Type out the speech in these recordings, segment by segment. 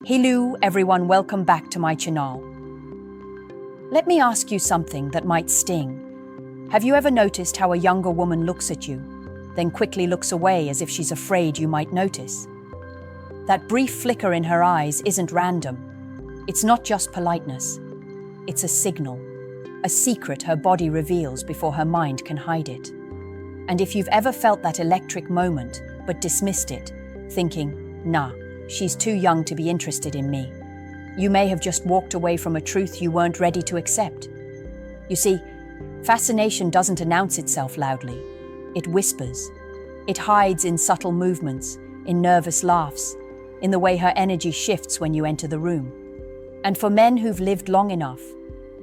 Hello everyone, welcome back to my channel. Let me ask you something that might sting. Have you ever noticed how a younger woman looks at you, then quickly looks away as if she's afraid you might notice? That brief flicker in her eyes isn't random. It's not just politeness. It's a signal, a secret her body reveals before her mind can hide it. And if you've ever felt that electric moment but dismissed it, thinking, nah, she's too young to be interested in me, you may have just walked away from a truth you weren't ready to accept. You see, fascination doesn't announce itself loudly. It whispers. It hides in subtle movements, in nervous laughs, in the way her energy shifts when you enter the room. And for men who've lived long enough,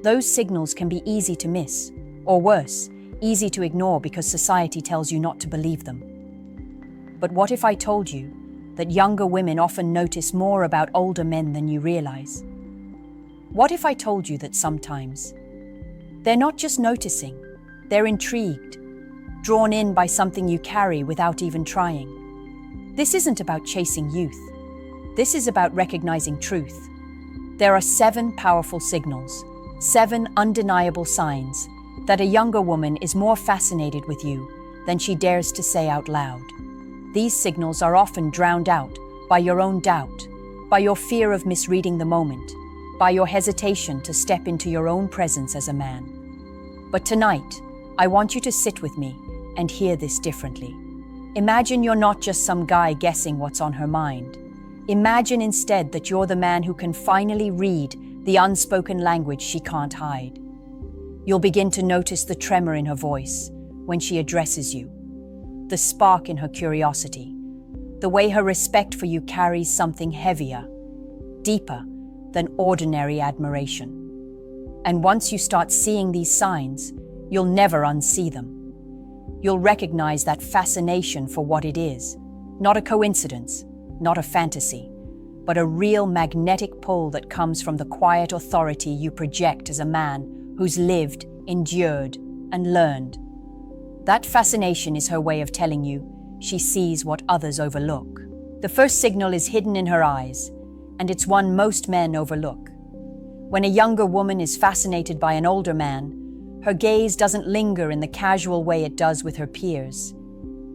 those signals can be easy to miss, or worse, easy to ignore because society tells you not to believe them. But what if I told you that younger women often notice more about older men than you realize? What if I told you that sometimes they're not just noticing, they're intrigued, drawn in by something you carry without even trying? This isn't about chasing youth. This is about recognizing truth. There are 7 powerful signals, 7 undeniable signs that a younger woman is more fascinated with you than she dares to say out loud. These signals are often drowned out by your own doubt, by your fear of misreading the moment, by your hesitation to step into your own presence as a man. But tonight, I want you to sit with me and hear this differently. Imagine you're not just some guy guessing what's on her mind. Imagine instead that you're the man who can finally read the unspoken language she can't hide. You'll begin to notice the tremor in her voice when she addresses you, the spark in her curiosity, the way her respect for you carries something heavier, deeper than ordinary admiration. And once you start seeing these signs, you'll never unsee them. You'll recognize that fascination for what it is, not a coincidence, not a fantasy, but a real magnetic pull that comes from the quiet authority you project as a man who's lived, endured, and learned. That fascination is her way of telling you she sees what others overlook. The first signal is hidden in her eyes, and it's one most men overlook. When a younger woman is fascinated by an older man, her gaze doesn't linger in the casual way it does with her peers.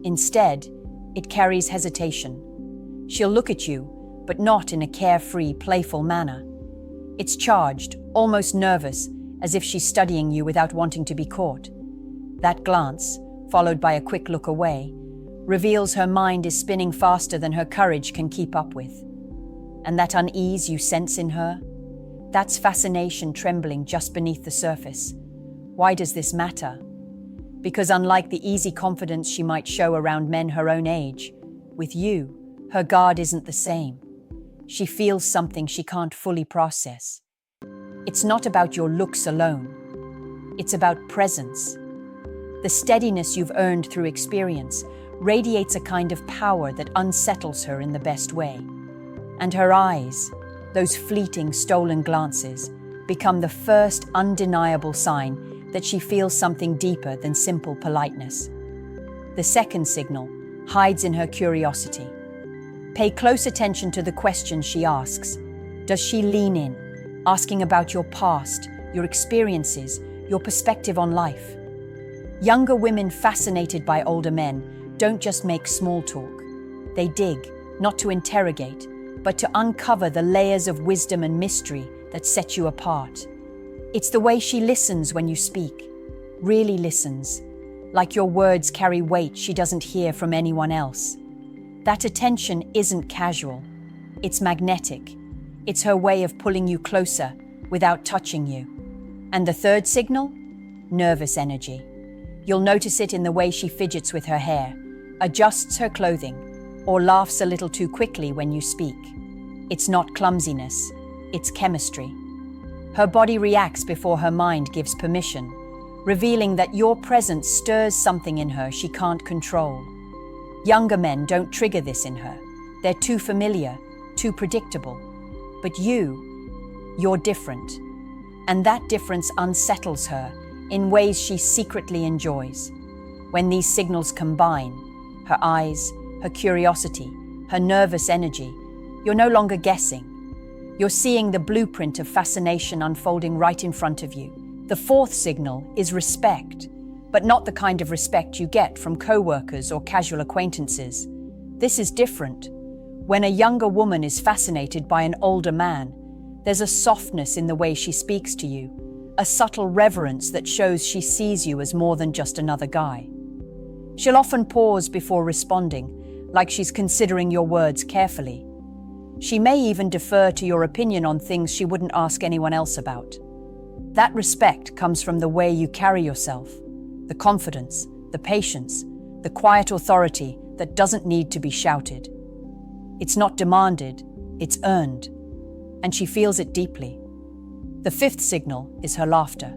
Instead, it carries hesitation. She'll look at you, but not in a carefree, playful manner. It's charged, almost nervous, as if she's studying you without wanting to be caught. That glance, followed by a quick look away, reveals her mind is spinning faster than her courage can keep up with. And that unease you sense in her, that's fascination trembling just beneath the surface. Why does this matter? Because unlike the easy confidence she might show around men her own age, with you, her guard isn't the same. She feels something she can't fully process. It's not about your looks alone. It's about presence. The steadiness you've earned through experience radiates a kind of power that unsettles her in the best way. And her eyes, those fleeting, stolen glances, become the first undeniable sign that she feels something deeper than simple politeness. The second signal hides in her curiosity. Pay close attention to the questions she asks. Does she lean in, asking about your past, your experiences, your perspective on life? Younger women fascinated by older men don't just make small talk. They dig, not to interrogate, but to uncover the layers of wisdom and mystery that set you apart. It's the way she listens when you speak, really listens, like your words carry weight she doesn't hear from anyone else. That attention isn't casual, it's magnetic. It's her way of pulling you closer without touching you. And the third signal? Nervous energy. You'll notice it in the way she fidgets with her hair, adjusts her clothing, or laughs a little too quickly when you speak. It's not clumsiness, it's chemistry. Her body reacts before her mind gives permission, revealing that your presence stirs something in her she can't control. Younger men don't trigger this in her. They're too familiar, too predictable. But you're different. And that difference unsettles her in ways she secretly enjoys. When these signals combine, her eyes, her curiosity, her nervous energy, you're no longer guessing. You're seeing the blueprint of fascination unfolding right in front of you. The fourth signal is respect, but not the kind of respect you get from co-workers or casual acquaintances. This is different. When a younger woman is fascinated by an older man, there's a softness in the way she speaks to you, a subtle reverence that shows she sees you as more than just another guy. She'll often pause before responding, like she's considering your words carefully. She may even defer to your opinion on things she wouldn't ask anyone else about. That respect comes from the way you carry yourself, the confidence, the patience, the quiet authority that doesn't need to be shouted. It's not demanded, it's earned, and she feels it deeply. The fifth signal is her laughter.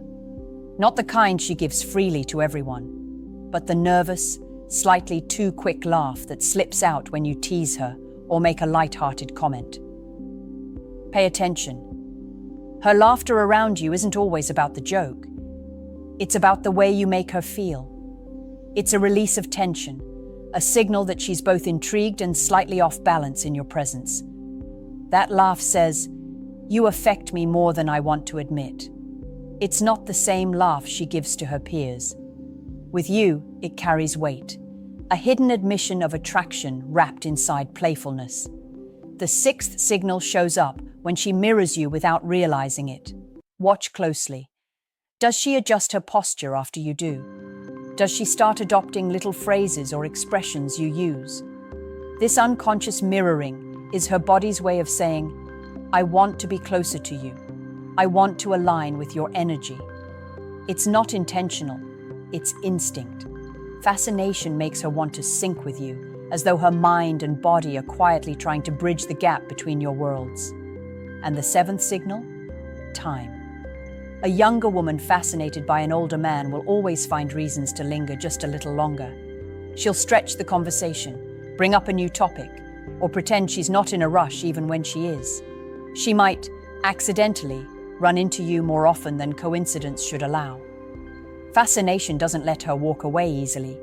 Not the kind she gives freely to everyone, but the nervous, slightly too quick laugh that slips out when you tease her or make a light-hearted comment. Pay attention. Her laughter around you isn't always about the joke. It's about the way you make her feel. It's a release of tension, a signal that she's both intrigued and slightly off balance in your presence. That laugh says, "You affect me more than I want to admit." It's not the same laugh she gives to her peers. With you, it carries weight, a hidden admission of attraction wrapped inside playfulness. The sixth signal shows up when she mirrors you without realizing it. Watch closely. Does she adjust her posture after you do? Does she start adopting little phrases or expressions you use? This unconscious mirroring is her body's way of saying, "I want to be closer to you. I want to align with your energy." It's not intentional, it's instinct. Fascination makes her want to sync with you, as though her mind and body are quietly trying to bridge the gap between your worlds. And the seventh signal? Time. A younger woman fascinated by an older man will always find reasons to linger just a little longer. She'll stretch the conversation, bring up a new topic, or pretend she's not in a rush even when she is. She might, accidentally, run into you more often than coincidence should allow. Fascination doesn't let her walk away easily.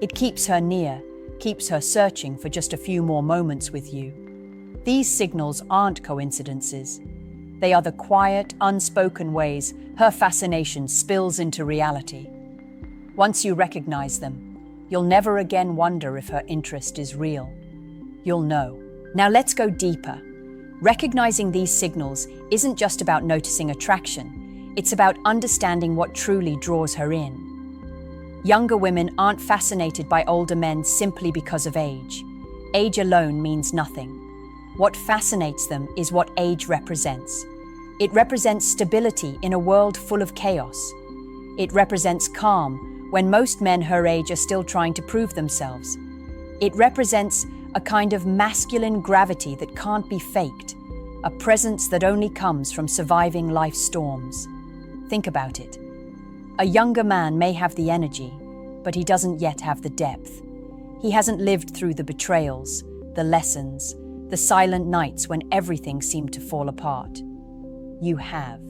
It keeps her near, keeps her searching for just a few more moments with you. These signals aren't coincidences. They are the quiet, unspoken ways her fascination spills into reality. Once you recognize them, you'll never again wonder if her interest is real. You'll know. Now let's go deeper. Recognizing these signals isn't just about noticing attraction. It's about understanding what truly draws her in. Younger women aren't fascinated by older men simply because of age. Age alone means nothing. What fascinates them is what age represents. It represents stability in a world full of chaos. It represents calm when most men her age are still trying to prove themselves. It represents a kind of masculine gravity that can't be faked, a presence that only comes from surviving life's storms. Think about it. A younger man may have the energy, but he doesn't yet have the depth. He hasn't lived through the betrayals, the lessons, the silent nights when everything seemed to fall apart. You have.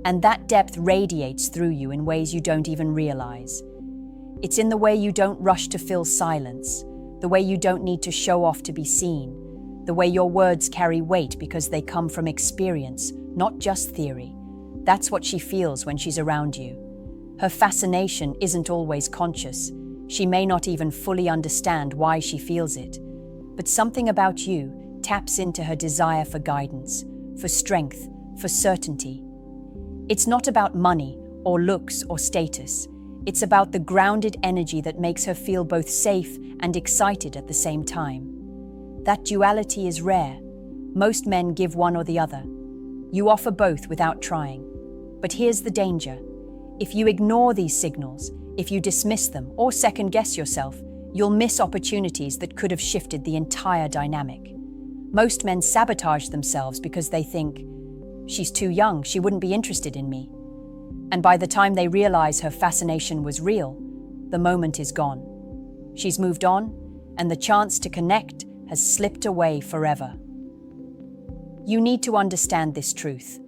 And that depth radiates through you in ways you don't even realize. It's in the way you don't rush to fill silence, the way you don't need to show off to be seen, the way your words carry weight because they come from experience, not just theory. That's what she feels when she's around you. Her fascination isn't always conscious. She may not even fully understand why she feels it. But something about you taps into her desire for guidance, for strength, for certainty. It's not about money or looks or status. It's about the grounded energy that makes her feel both safe and excited at the same time. That duality is rare. Most men give one or the other. You offer both without trying. But here's the danger. If you ignore these signals, if you dismiss them or second-guess yourself, you'll miss opportunities that could have shifted the entire dynamic. Most men sabotage themselves because they think, "She's too young, she wouldn't be interested in me." And by the time they realize her fascination was real, the moment is gone. She's moved on, and the chance to connect has slipped away forever. You need to understand this truth.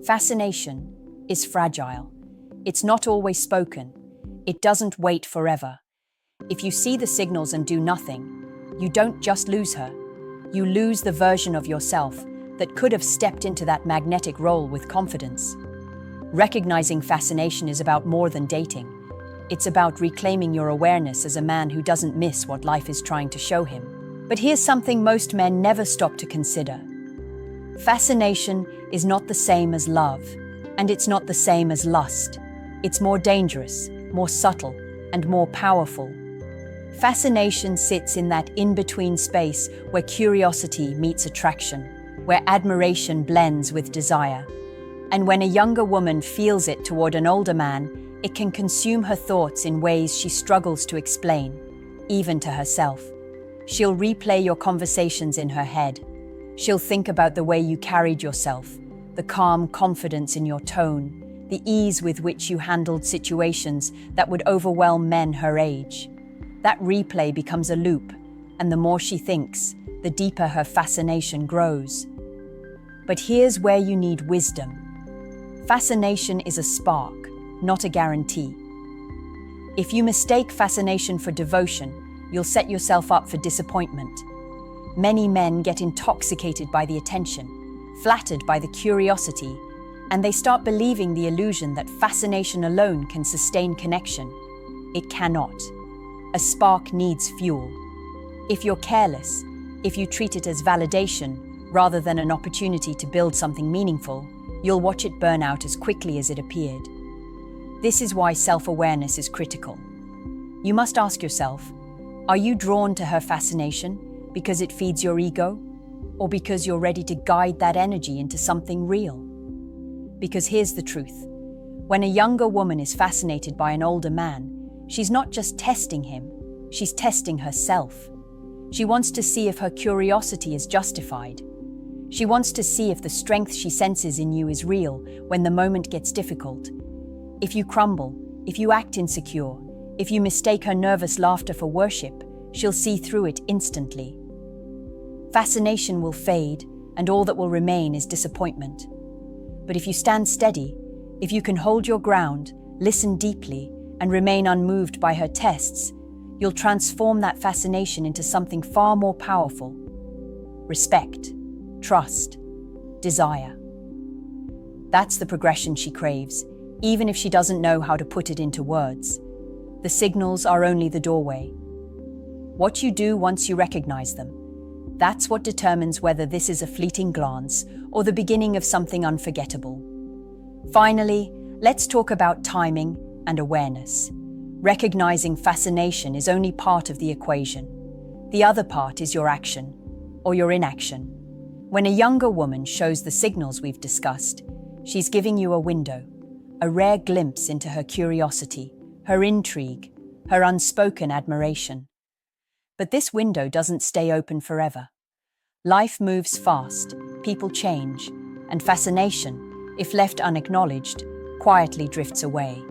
Fascination is fragile. It's not always spoken. It doesn't wait forever. If you see the signals and do nothing, you don't just lose her. You lose the version of yourself that could have stepped into that magnetic role with confidence. Recognizing fascination is about more than dating. It's about reclaiming your awareness as a man who doesn't miss what life is trying to show him. But here's something most men never stop to consider. Fascination is not the same as love, and it's not the same as lust. It's more dangerous, more subtle, and more powerful. Fascination sits in that in-between space where curiosity meets attraction, where admiration blends with desire. And when a younger woman feels it toward an older man, it can consume her thoughts in ways she struggles to explain, even to herself. She'll replay your conversations in her head. She'll think about the way you carried yourself, the calm confidence in your tone, the ease with which you handled situations that would overwhelm men her age. That replay becomes a loop, and the more she thinks, the deeper her fascination grows. But here's where you need wisdom. Fascination is a spark, not a guarantee. If you mistake fascination for devotion, you'll set yourself up for disappointment. Many men get intoxicated by the attention, flattered by the curiosity, and they start believing the illusion that fascination alone can sustain connection. It cannot. A spark needs fuel. If you're careless, if you treat it as validation rather than an opportunity to build something meaningful, you'll watch it burn out as quickly as it appeared. This is why self-awareness is critical. You must ask yourself, are you drawn to her fascination because it feeds your ego, or because you're ready to guide that energy into something real? Because here's the truth. When a younger woman is fascinated by an older man, she's not just testing him, she's testing herself. She wants to see if her curiosity is justified. She wants to see if the strength she senses in you is real when the moment gets difficult. If you crumble, if you act insecure, if you mistake her nervous laughter for worship, she'll see through it instantly. Fascination will fade, and all that will remain is disappointment. But if you stand steady, if you can hold your ground, listen deeply, and remain unmoved by her tests, you'll transform that fascination into something far more powerful. Respect, trust, desire. That's the progression she craves, even if she doesn't know how to put it into words. The signals are only the doorway. What you do once you recognize them, that's what determines whether this is a fleeting glance or the beginning of something unforgettable. Finally, let's talk about timing and awareness. Recognizing fascination is only part of the equation. The other part is your action, or your inaction. When a younger woman shows the signals we've discussed, she's giving you a window, a rare glimpse into her curiosity, her intrigue, her unspoken admiration. But this window doesn't stay open forever. Life moves fast, people change, and fascination, if left unacknowledged, quietly drifts away.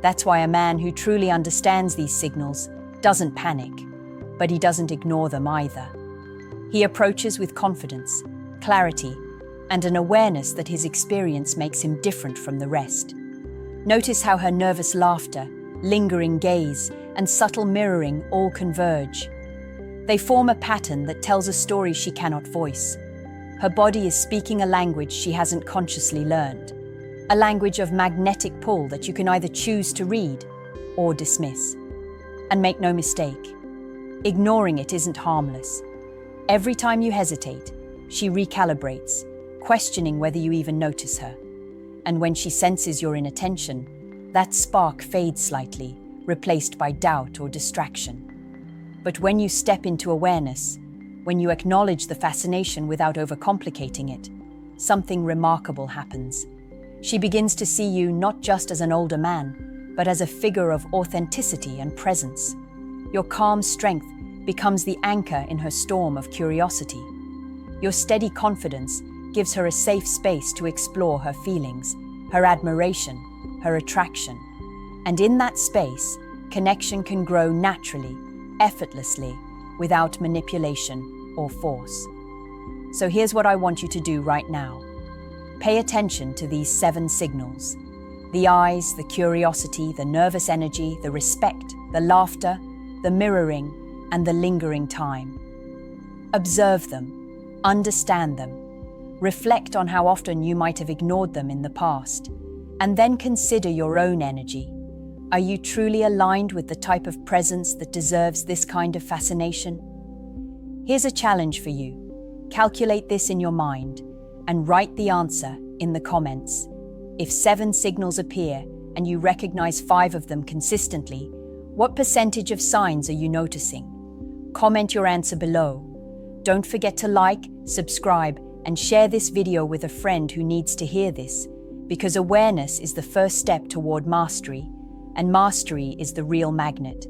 That's why a man who truly understands these signals doesn't panic, but he doesn't ignore them either. He approaches with confidence, clarity, and an awareness that his experience makes him different from the rest. Notice how her nervous laughter, lingering gaze, and subtle mirroring all converge. They form a pattern that tells a story she cannot voice. Her body is speaking a language she hasn't consciously learned. A language of magnetic pull that you can either choose to read or dismiss. And make no mistake, ignoring it isn't harmless. Every time you hesitate, she recalibrates, questioning whether you even notice her. And when she senses your inattention, that spark fades slightly, replaced by doubt or distraction. But when you step into awareness, when you acknowledge the fascination without overcomplicating it, something remarkable happens. She begins to see you not just as an older man, but as a figure of authenticity and presence. Your calm strength becomes the anchor in her storm of curiosity. Your steady confidence gives her a safe space to explore her feelings, her admiration, her attraction. And in that space, connection can grow naturally, effortlessly, without manipulation or force. So here's what I want you to do right now. Pay attention to these 7 signals. The eyes, the curiosity, the nervous energy, the respect, the laughter, the mirroring, and the lingering time. Observe them, understand them, Reflect on how often you might have ignored them in the past, and then consider your own energy. Are you truly aligned with the type of presence that deserves this kind of fascination? Here's a challenge for you. Calculate this in your mind and write the answer in the comments. If 7 signals appear and you recognize 5 of them consistently, what percentage of signs are you noticing? Comment your answer below. Don't forget to like, subscribe, and share this video with a friend who needs to hear this, because awareness is the first step toward mastery, and mastery is the real magnet.